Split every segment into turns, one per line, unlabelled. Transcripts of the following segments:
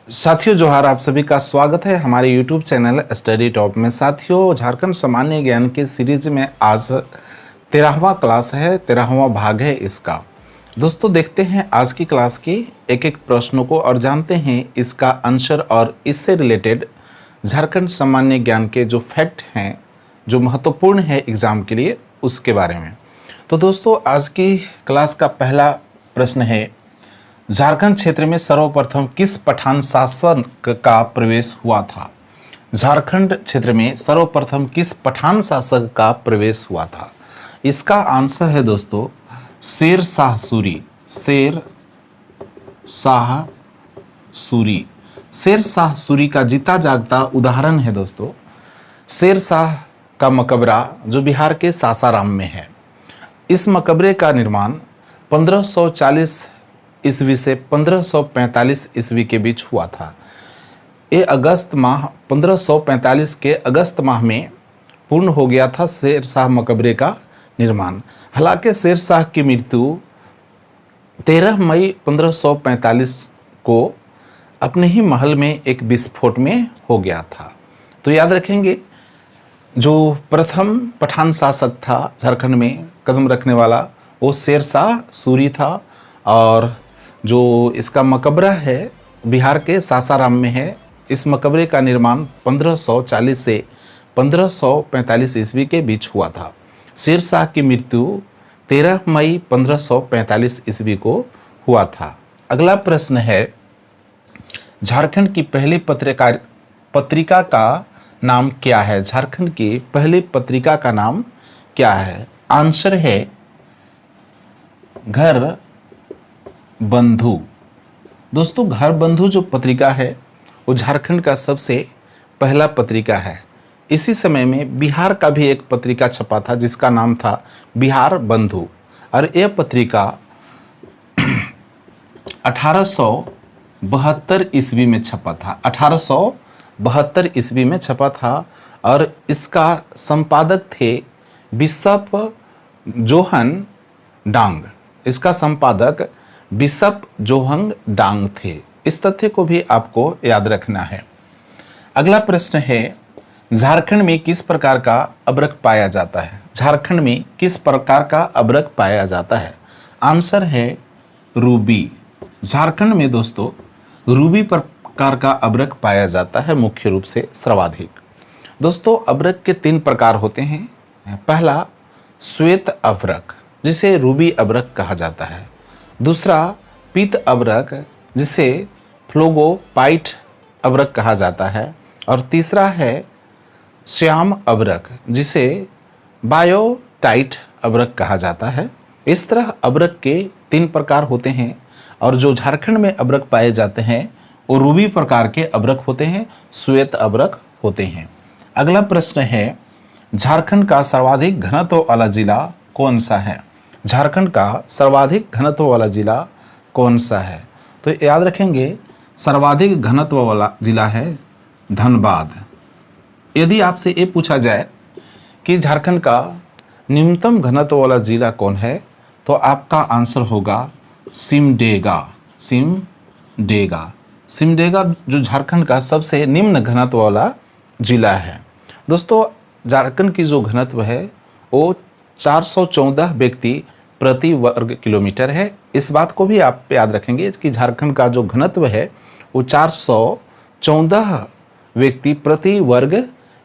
साथियों जोहार, आप सभी का स्वागत है हमारे YouTube चैनल स्टडी टॉप में। साथियों, झारखंड सामान्य ज्ञान के सीरीज में आज 13वां क्लास है, 13वां भाग है इसका। दोस्तों, देखते हैं आज की क्लास के एक एक प्रश्नों को और जानते हैं इसका आंसर और इससे रिलेटेड झारखंड सामान्य ज्ञान के जो फैक्ट हैं, जो महत्वपूर्ण है एग्ज़ाम के लिए, उसके बारे में। तो दोस्तों, आज की क्लास का पहला प्रश्न है, झारखंड क्षेत्र में सर्वप्रथम किस पठान शासक का प्रवेश हुआ था? झारखंड क्षेत्र में सर्वप्रथम किस पठान शासक का प्रवेश हुआ था? इसका आंसर है दोस्तों शेर शाह सूरी। शेर शाह सूरी। शेर शाह सूरी का जीता जागता उदाहरण है दोस्तों शेर शाह का मकबरा, जो बिहार के सासाराम में है। इस मकबरे का निर्माण 1540 ईस्वी से 1545 ईस्वी के बीच हुआ था। ये अगस्त माह 1545 के अगस्त माह में पूर्ण हो गया था शेर शाह मकबरे का निर्माण। हालांकि शेर शाह की मृत्यु 13 मई 1545 को अपने ही महल में एक विस्फोट में हो गया था। तो याद रखेंगे, जो प्रथम पठान शासक था झारखंड में कदम रखने वाला, वो शेर शाह सूरी था। और जो इसका मकबरा है बिहार के सासाराम में है। इस मकबरे का निर्माण 1540 से 1545 ईस्वी के बीच हुआ था। शेर शाह की मृत्यु 13 मई 1545 ईस्वी को हुआ था। अगला प्रश्न है, झारखंड की पहली पत्रिका का नाम क्या है? झारखंड की पहली पत्रिका का नाम क्या है? आंसर है घर बंधु। दोस्तों, घर बंधु जो पत्रिका है वो झारखंड का सबसे पहला पत्रिका है। इसी समय में बिहार का भी एक पत्रिका छपा था जिसका नाम था बिहार बंधु, और यह पत्रिका 1872 ईस्वी में छपा था। 1872 ईस्वी में छपा था और इसका संपादक थे बिशप जोहन डांग। इसका संपादक बिशप जोहन डांग थे। इस तथ्य को भी आपको याद रखना है। अगला प्रश्न है, झारखंड में किस प्रकार का अभ्रक पाया जाता है? झारखंड में किस प्रकार का अभ्रक पाया जाता है? आंसर है रूबी। झारखंड में दोस्तों रूबी प्रकार का अभ्रक पाया जाता है, मुख्य रूप से सर्वाधिक। दोस्तों, अभ्रक के 3 प्रकार होते हैं। पहला श्वेत अभ्रक, जिसे रूबी अभ्रक कहा जाता है। दूसरा पीत अभ्रक, जिसे फ्लोगोपाइट अभ्रक कहा जाता है। और तीसरा है श्याम अभ्रक, जिसे बायोटाइट अभ्रक कहा जाता है। इस तरह अभ्रक के 3 प्रकार होते हैं, और जो झारखंड में अभ्रक पाए जाते हैं वो रूबी प्रकार के अभ्रक होते हैं, श्वेत अभ्रक होते हैं। अगला प्रश्न है, झारखंड का सर्वाधिक घनत्व वाला जिला कौन सा है? झारखंड का सर्वाधिक घनत्व वाला जिला कौन सा है? तो याद रखेंगे, सर्वाधिक घनत्व वाला जिला है धनबाद। यदि आपसे ये पूछा जाए कि झारखंड का न्यूनतम घनत्व वाला जिला कौन है, तो आपका आंसर होगा सिमडेगा। सिमडेगा जो झारखंड का सबसे निम्न घनत्व वाला जिला है। दोस्तों, झारखंड की जो घनत्व है वो 414 व्यक्ति प्रति वर्ग किलोमीटर है। इस बात को भी आप याद रखेंगे कि झारखंड का जो घनत्व है वो 414 व्यक्ति प्रति वर्ग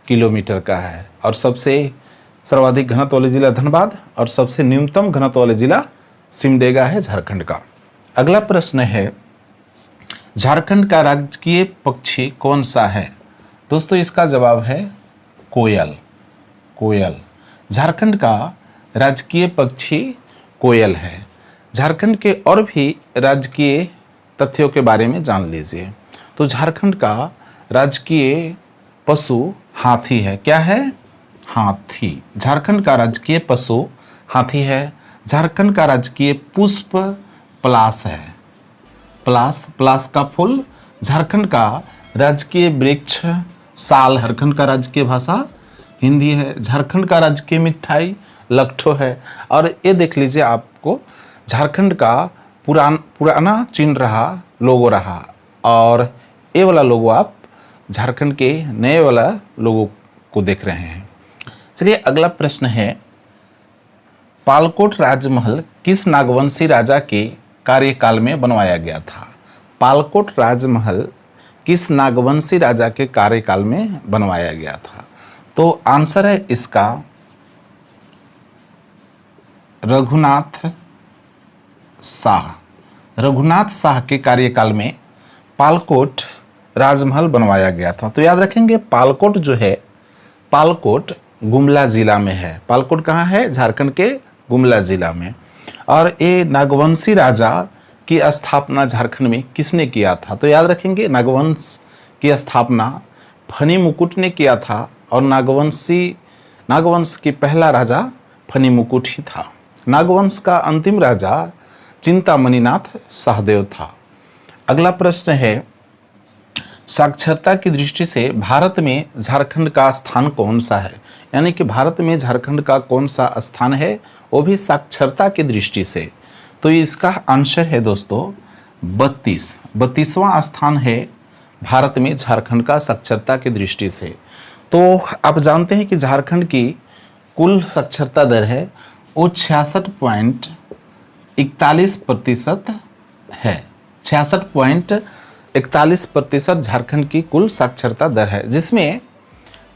किलोमीटर का है। और सबसे सर्वाधिक घनत्व वाले जिला धनबाद और सबसे न्यूनतम घनत्व वाले जिला सिमडेगा है झारखंड का। अगला प्रश्न है, झारखंड का राजकीय पक्षी कौन सा है? दोस्तों, इसका जवाब है कोयल। कोयल झारखंड का राजकीय पक्षी कोयल है। झारखंड के और भी राजकीय तथ्यों के बारे में जान लीजिए। तो झारखंड का राजकीय पशु हाथी है। क्या है? हाथी। झारखंड का राजकीय पशु हाथी है। झारखंड का राजकीय पुष्प पलाश है। पलाश का फूल। झारखंड का राजकीय वृक्ष साल। झारखंड का राजकीय भाषा हिंदी है। झारखंड का राजकीय मिठाई लट्ठो है। और ये देख लीजिए, आपको झारखंड का पुराना चिन्ह रहा, लोगो रहा, और ये वाला लोगो आप झारखंड के नए वाला लोगों को देख रहे हैं। चलिए अगला प्रश्न है, पालकोट राजमहल किस नागवंशी राजा के कार्यकाल में बनवाया गया था? पालकोट राजमहल किस नागवंशी राजा के कार्यकाल में बनवाया गया था? तो आंसर है इसका रघुनाथ शाह। रघुनाथ शाह के कार्यकाल में पालकोट राजमहल बनवाया गया था। तो याद रखेंगे पालकोट जो है, पालकोट गुमला जिला में है। पालकोट कहाँ है? झारखंड के गुमला जिला में। और ये नागवंशी राजा की स्थापना झारखंड में किसने किया था? तो याद रखेंगे नागवंश की स्थापना फनी मुकुट ने किया था, और नागवंश की पहला राजा फनी मुकुट ही था। नागवंश का अंतिम राजा चिंतामणिनाथ सहदेव था। अगला प्रश्न है, साक्षरता की दृष्टि से भारत में झारखंड का स्थान कौन सा है? यानी कि भारत में झारखंड का कौन सा स्थान है, वो भी साक्षरता की दृष्टि से। तो इसका आंसर है दोस्तों 32वां स्थान है भारत में झारखंड का साक्षरता की दृष्टि से। तो आप जानते हैं कि झारखंड की कुल साक्षरता दर है वो 66.41% है। 66.41% झारखंड की कुल साक्षरता दर है, जिसमें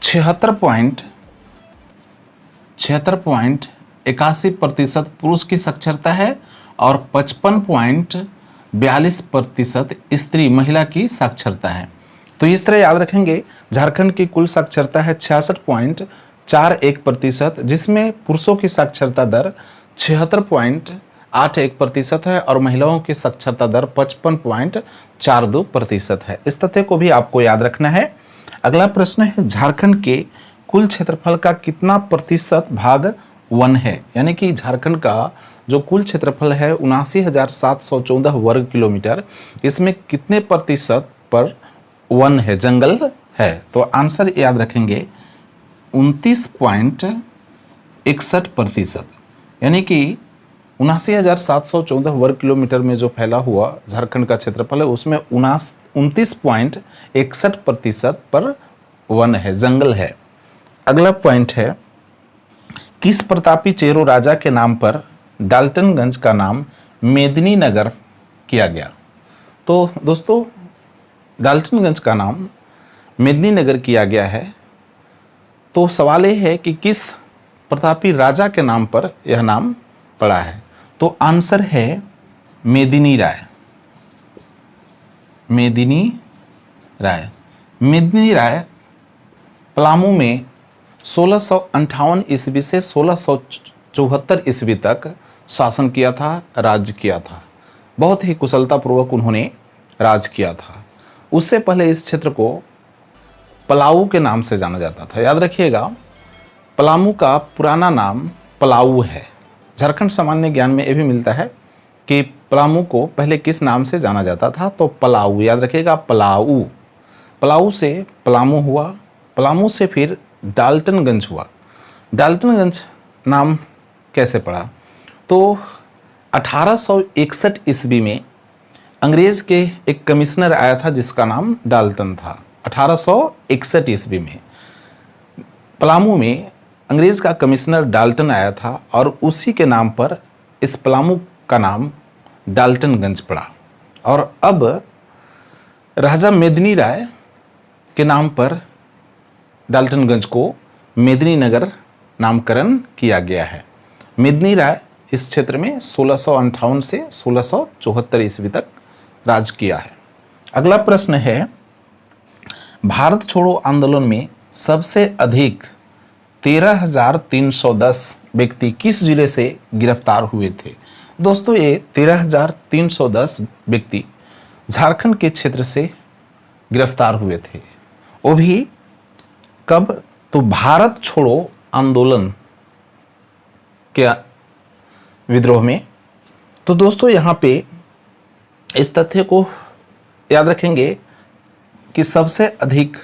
76.81% पुरुष की साक्षरता है और 55.42% स्त्री महिला की साक्षरता है। तो इस तरह याद रखेंगे, झारखंड की कुल साक्षरता है 66.41%, जिसमें पुरुषों की साक्षरता दर 76.81% है और महिलाओं की साक्षरता दर 55.42% है। इस तथ्य को भी आपको याद रखना है। अगला प्रश्न है, झारखंड के कुल क्षेत्रफल का कितना प्रतिशत भाग वन है? यानी कि झारखंड का जो कुल क्षेत्रफल है 79,714 वर्ग किलोमीटर, इसमें कितने प्रतिशत पर वन है, जंगल है? तो आंसर याद रखेंगे 29.61%। यानी कि 79,714 वर्ग किलोमीटर में जो फैला हुआ झारखंड का क्षेत्रफल है, उसमें 29.61% पर वन है, जंगल है। अगला पॉइंट है, किस प्रतापी चेरो राजा के नाम पर डाल्टनगंज का नाम मेदिनी नगर किया गया? तो दोस्तों डाल्टनगंज का नाम मेदिनी नगर किया गया है। तो सवाल ये है कि किस प्रतापी राजा के नाम पर यह नाम पड़ा है? तो आंसर है मेदिनी राय। मेदिनी राय। मेदिनी राय पलामू में 1658 ईस्वी से 1674 ईस्वी तक शासन किया था, राज्य किया था। बहुत ही कुशलतापूर्वक उन्होंने राज किया था। उससे पहले इस क्षेत्र को पलाऊ के नाम से जाना जाता था। याद रखिएगा, पलामू का पुराना नाम पलाऊ है। झारखंड सामान्य ज्ञान में यह भी मिलता है कि पलामू को पहले किस नाम से जाना जाता था, तो पलाऊ। याद रखिएगा पलाऊ। पलाऊ से पलामू हुआ, पलामू से फिर डाल्टनगंज हुआ। डाल्टनगंज नाम कैसे पड़ा? तो 1861 ईस्वी में अंग्रेज के एक कमिश्नर आया था जिसका नाम डाल्टन था। 1861 ईस्वी में पलामू में अंग्रेज का कमिश्नर डाल्टन आया था और उसी के नाम पर इस पलामू का नाम डाल्टनगंज पड़ा। और अब राजा मेदिनी राय के नाम पर डाल्टनगंज को मेदिनी नगर नामकरण किया गया है। मेदिनी राय इस क्षेत्र में 1658 से 1674 ईस्वी तक राज किया है। अगला प्रश्न है, भारत छोड़ो आंदोलन में सबसे अधिक 13,310 व्यक्ति किस जिले से गिरफ्तार हुए थे? दोस्तों ये 13,310 व्यक्ति झारखंड के क्षेत्र से गिरफ्तार हुए थे। वो भी कब? तो भारत छोड़ो आंदोलन के विद्रोह में। तो दोस्तों यहाँ पे इस तथ्य को याद रखेंगे कि सबसे अधिक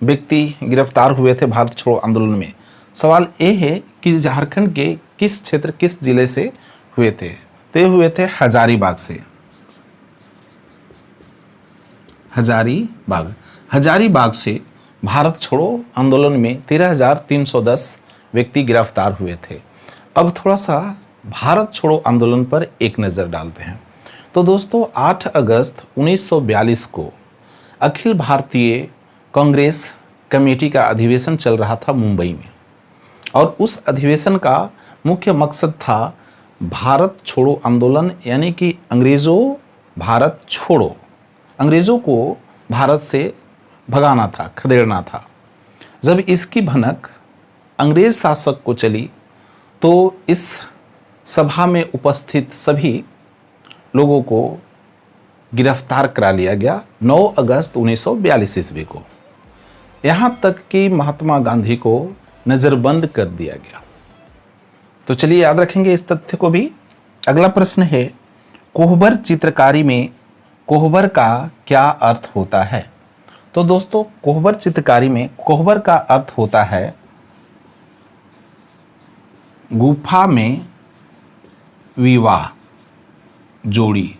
व्यक्ति गिरफ्तार हुए थे भारत छोड़ो आंदोलन में। सवाल ये है कि झारखंड के किस क्षेत्र, किस जिले से हुए थे? तो ये हुए थे हजारीबाग से। हजारीबाग। हजारीबाग से भारत छोड़ो आंदोलन में 13,310 व्यक्ति गिरफ्तार हुए थे। अब थोड़ा सा भारत छोड़ो आंदोलन पर एक नज़र डालते हैं। तो दोस्तों 8 अगस्त 1942 को अखिल भारतीय कांग्रेस कमेटी का अधिवेशन चल रहा था मुंबई में, और उस अधिवेशन का मुख्य मकसद था भारत छोड़ो आंदोलन, यानी कि अंग्रेज़ों भारत छोड़ो, अंग्रेज़ों को भारत से भगाना था, खदेड़ना था। जब इसकी भनक अंग्रेज शासक को चली तो इस सभा में उपस्थित सभी लोगों को गिरफ्तार करा लिया गया 9 अगस्त 1942 ईस्वी को। यहाँ तक कि महात्मा गांधी को नज़रबंद कर दिया गया। तो चलिए याद रखेंगे इस तथ्य को भी। अगला प्रश्न है, कोहबर चित्रकारी में कोहबर का क्या अर्थ होता है? तो दोस्तों कोहबर चित्रकारी में कोहबर का अर्थ होता है गुफा में विवाह जोड़ी,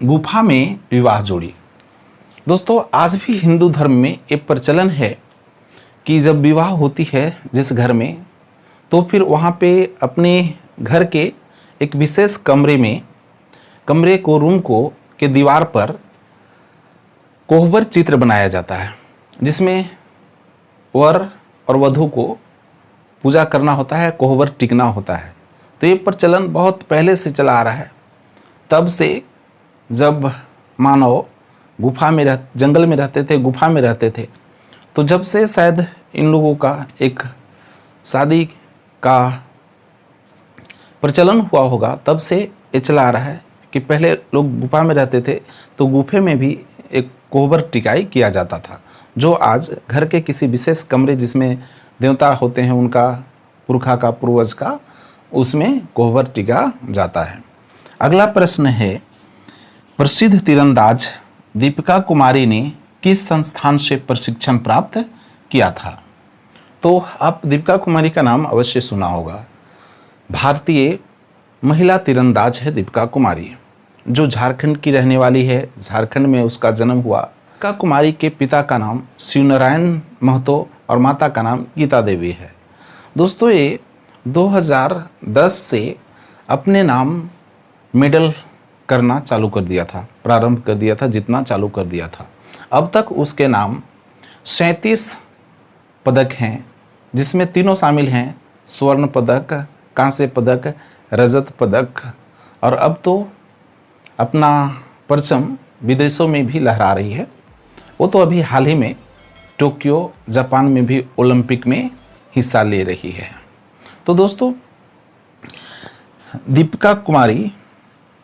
गुफा में विवाह जोड़ी। दोस्तों आज भी हिंदू धर्म में एक प्रचलन है कि जब विवाह होती है जिस घर में, तो फिर वहाँ पे अपने घर के एक विशेष कमरे को, रूम को के दीवार पर कोहबर चित्र बनाया जाता है, जिसमें वर और वधू को पूजा करना होता है, कोहबर टिकना होता है। तो ये प्रचलन बहुत पहले से चला आ रहा है। तब से जब मानव जंगल में रहते थे, गुफा में रहते थे, तो जब से शायद इन लोगों का एक शादी का प्रचलन हुआ होगा, तब से ये चला आ रहा है कि पहले लोग गुफा में रहते थे तो गुफे में भी एक कोहबर टिकाई किया जाता था, जो आज घर के किसी विशेष कमरे जिसमें देवता होते हैं, उनका पुरखा का, पूर्वज का, उसमें कोहबर टिका जाता है। अगला प्रश्न है, प्रसिद्ध तीरंदाज दीपिका कुमारी ने किस संस्थान से प्रशिक्षण प्राप्त किया था? तो आप दीपिका कुमारी का नाम अवश्य सुना होगा। भारतीय महिला तीरंदाज है दीपिका कुमारी, जो झारखंड की रहने वाली है। झारखंड में उसका जन्म हुआ। दीपिका कुमारी के पिता का नाम शिवनारायण महतो और माता का नाम गीता देवी है। दोस्तों ये 2010 से अपने नाम मेडल करना चालू कर दिया था, प्रारंभ कर दिया था, जितना चालू कर दिया था। अब तक उसके नाम 37 पदक हैं, जिसमें तीनों शामिल हैं, स्वर्ण पदक, कांस्य पदक, रजत पदक, और अब तो अपना परचम विदेशों में भी लहरा रही है। वो तो अभी हाल ही में टोक्यो जापान में भी ओलंपिक में हिस्सा ले रही है। तो दोस्तों दीपिका कुमारी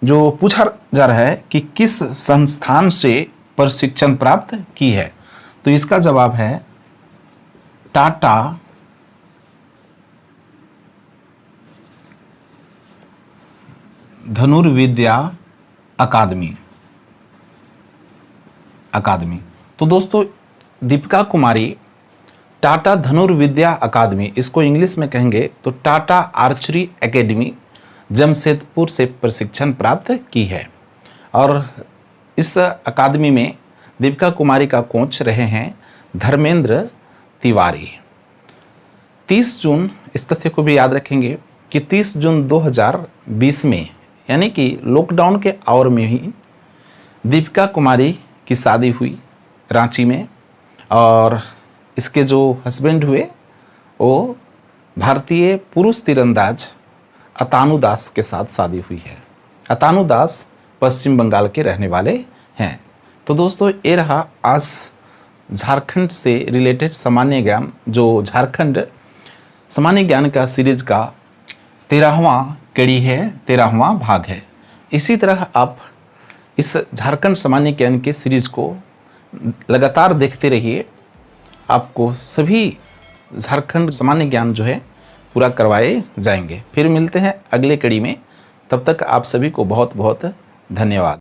जो पूछा जा रहा है कि किस संस्थान से प्रशिक्षण प्राप्त की है, तो इसका जवाब है टाटा धनुर्विद्या अकादमी। तो दोस्तों दीपिका कुमारी टाटा धनुर्विद्या अकादमी, इसको इंग्लिश में कहेंगे तो टाटा आर्चरी एकेडमी, जमशेदपुर से प्रशिक्षण प्राप्त की है। और इस अकादमी में दीपिका कुमारी का कोच रहे हैं धर्मेंद्र तिवारी। 30 जून, इस तथ्य को भी याद रखेंगे कि 30 जून 2020 में, यानी कि लॉकडाउन के आवर में ही दीपिका कुमारी की शादी हुई रांची में, और इसके जो हस्बैंड हुए वो भारतीय पुरुष तीरंदाज अतानु दास के साथ शादी हुई है। अतानु दास पश्चिम बंगाल के रहने वाले हैं। तो दोस्तों ये रहा आज झारखंड से रिलेटेड सामान्य ज्ञान, जो झारखंड सामान्य ज्ञान का सीरीज का 13वां कड़ी है, 13वां भाग है। इसी तरह आप इस झारखंड सामान्य ज्ञान के सीरीज को लगातार देखते रहिए, आपको सभी झारखंड सामान्य ज्ञान जो है पूरा करवाए जाएंगे। फिर मिलते हैं अगले कड़ी में, तब तक आप सभी को बहुत बहुत धन्यवाद।